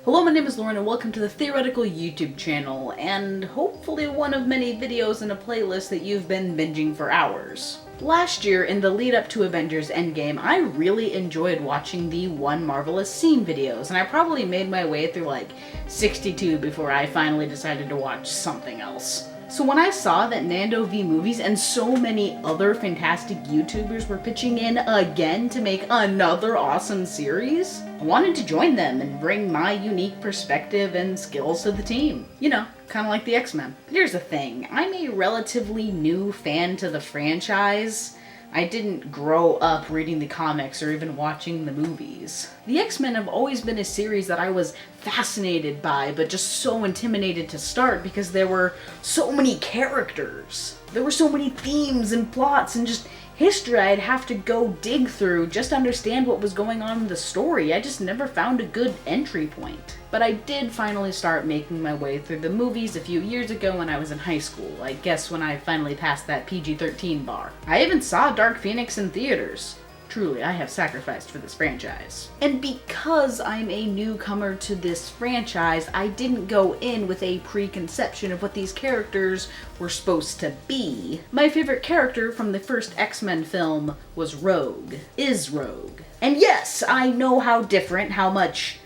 Hello, my name is Lauren and welcome to the Theoretical YouTube channel, and hopefully one of many videos in a playlist that you've been binging for hours. Last year, in the lead up to Avengers Endgame, I really enjoyed watching the One Marvelous Scene videos, and I probably made my way through like 62 before I finally decided to watch something else. So when I saw that Nando V Movies and so many other fantastic YouTubers were pitching in again to make another awesome series, I wanted to join them and bring my unique perspective and skills to the team. You know, kind of like the X-Men. But here's the thing, I'm a relatively new fan to the franchise. I didn't grow up reading the comics or even watching the movies. The X-Men have always been a series that I was fascinated by, but just so intimidated to start because there were so many characters. There were so many themes and plots and just history I'd have to go dig through just to understand what was going on in the story. I just never found a good entry point. But I did finally start making my way through the movies a few years ago when I was in high school. I guess when I finally passed that PG-13 bar. I even saw Dark Phoenix in theaters. Truly, I have sacrificed for this franchise. And because I'm a newcomer to this franchise, I didn't go in with a preconception of what these characters were supposed to be. My favorite character from the first X-Men film was Rogue. Is Rogue. And yes, I know how different, how much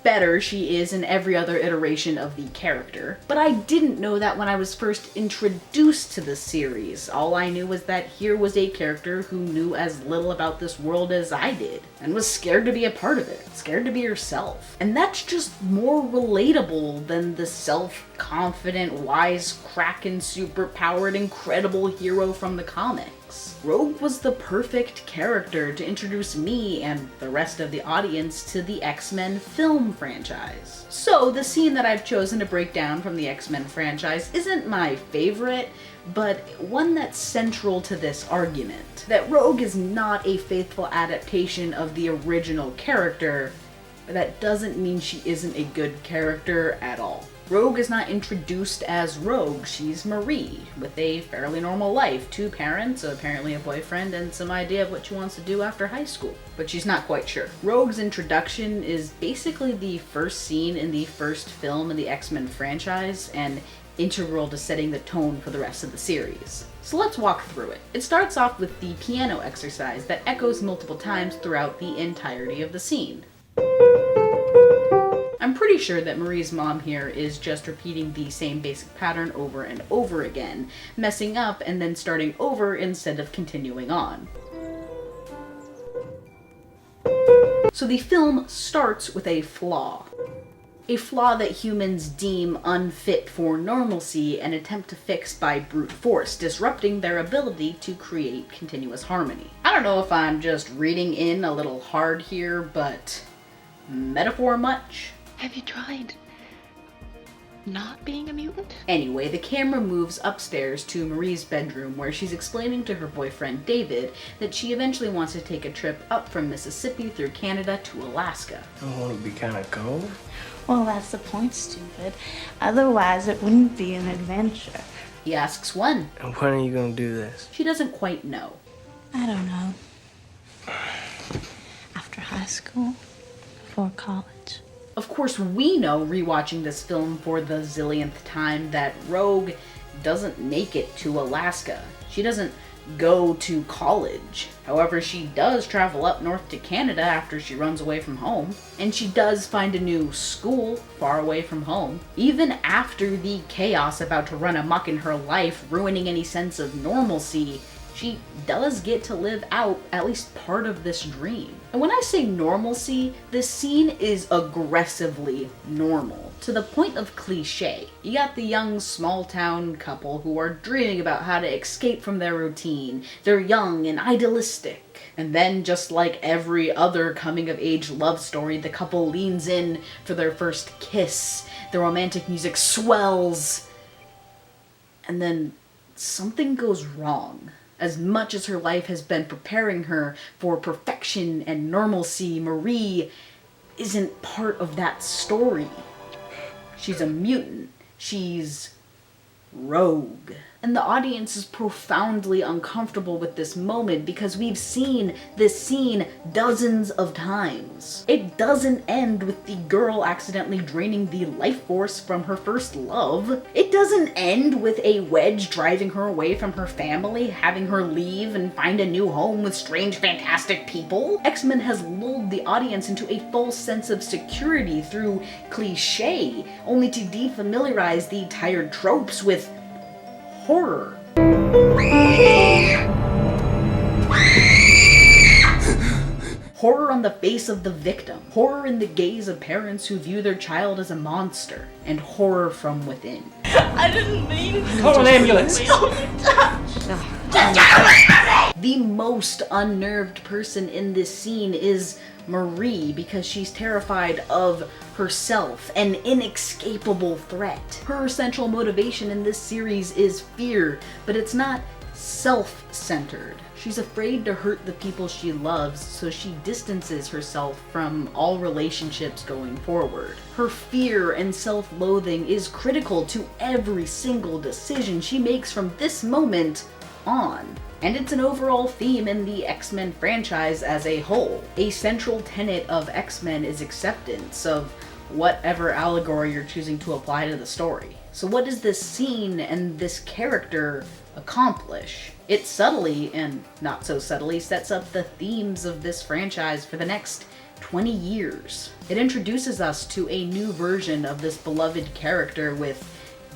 better she is in every other iteration of the character. But I didn't know that when I was first introduced to the series. All I knew was that here was a character who knew as little about this world as I did, and was scared to be a part of it, scared to be herself. And that's just more relatable than the self-confident, wisecracking, superpowered, incredible hero from the comics. Rogue was the perfect character to introduce me and the rest of the audience to the X-Men film franchise. So the scene that I've chosen to break down from the X-Men franchise isn't my favorite, but one that's central to this argument. That Rogue is not a faithful adaptation of the original character, but that doesn't mean she isn't a good character at all. Rogue is not introduced as Rogue, she's Marie, with a fairly normal life, 2 parents, apparently a boyfriend, and some idea of what she wants to do after high school. But she's not quite sure. Rogue's introduction is basically the first scene in the first film in the X-Men franchise, and integral to setting the tone for the rest of the series. So let's walk through it. It starts off with the piano exercise that echoes multiple times throughout the entirety of the scene. I'm pretty sure that Marie's mom here is just repeating the same basic pattern over and over again, messing up and then starting over instead of continuing on. So the film starts with a flaw. A flaw that humans deem unfit for normalcy and attempt to fix by brute force, disrupting their ability to create continuous harmony. I don't know if I'm just reading in a little hard here, but metaphor much? Have you tried not being a mutant? Anyway, the camera moves upstairs to Marie's bedroom where she's explaining to her boyfriend David that she eventually wants to take a trip up from Mississippi through Canada to Alaska. Don't want to be kind of cold? Well, that's the point, stupid. Otherwise, it wouldn't be an adventure. He asks when. And when are you going to do this? She doesn't quite know. I don't know. After high school, before college. Of course, we know, rewatching this film for the zillionth time, that Rogue doesn't make it to Alaska. She doesn't go to college. However, she does travel up north to Canada after she runs away from home. And she does find a new school far away from home. Even after the chaos about to run amok in her life, ruining any sense of normalcy, she does get to live out at least part of this dream. And when I say normalcy, this scene is aggressively normal, to the point of cliche. You got the young small town couple who are dreaming about how to escape from their routine. They're young and idealistic. And then, just like every other coming of age love story, the couple leans in for their first kiss. The romantic music swells. And then something goes wrong. As much as her life has been preparing her for perfection and normalcy, Marie isn't part of that story. She's a mutant. She's Rogue. And the audience is profoundly uncomfortable with this moment because we've seen this scene dozens of times. It doesn't end with the girl accidentally draining the life force from her first love. It doesn't end with a wedge driving her away from her family, having her leave and find a new home with strange, fantastic people. X-Men has lulled the audience into a false sense of security through cliche, only to defamiliarize the tired tropes with horror. Horror on the face of the victim, horror in the gaze of parents who view their child as a monster, and horror from within. I didn't mean it. Call an ambulance! The most unnerved person in this scene is Marie because she's terrified of herself, an inescapable threat. Her central motivation in this series is fear, but it's not self-centered. She's afraid to hurt the people she loves, so she distances herself from all relationships going forward. Her fear and self-loathing is critical to every single decision she makes from this moment on. And it's an overall theme in the X-Men franchise as a whole. A central tenet of X-Men is acceptance of whatever allegory you're choosing to apply to the story. So what does this scene and this character accomplish? It subtly, and not so subtly, sets up the themes of this franchise for the next 20 years. It introduces us to a new version of this beloved character with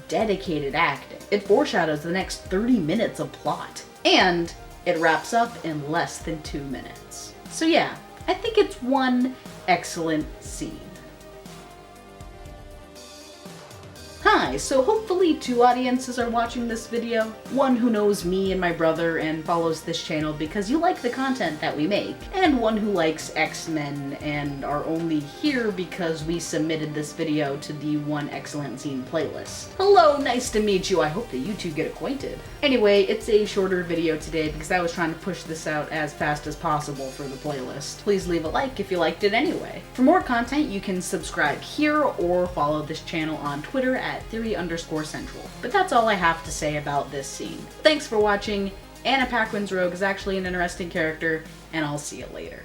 dedicated acting. It foreshadows the next 30 minutes of plot. And it wraps up in less than 2 minutes. So yeah, I think it's one excellent scene. Hi, so hopefully 2 audiences are watching this video. One who knows me and my brother and follows this channel because you like the content that we make, and one who likes X-Men and are only here because we submitted this video to the One Excellent Scene playlist. Hello, nice to meet you. I hope that you two get acquainted. Anyway, it's a shorter video today because I was trying to push this out as fast as possible for the playlist. Please leave a like if you liked it anyway. For more content, you can subscribe here or follow this channel on Twitter at Theory_Central. But that's all I have to say about this scene. Thanks for watching. Anna Paquin's Rogue is actually an interesting character, and I'll see you later.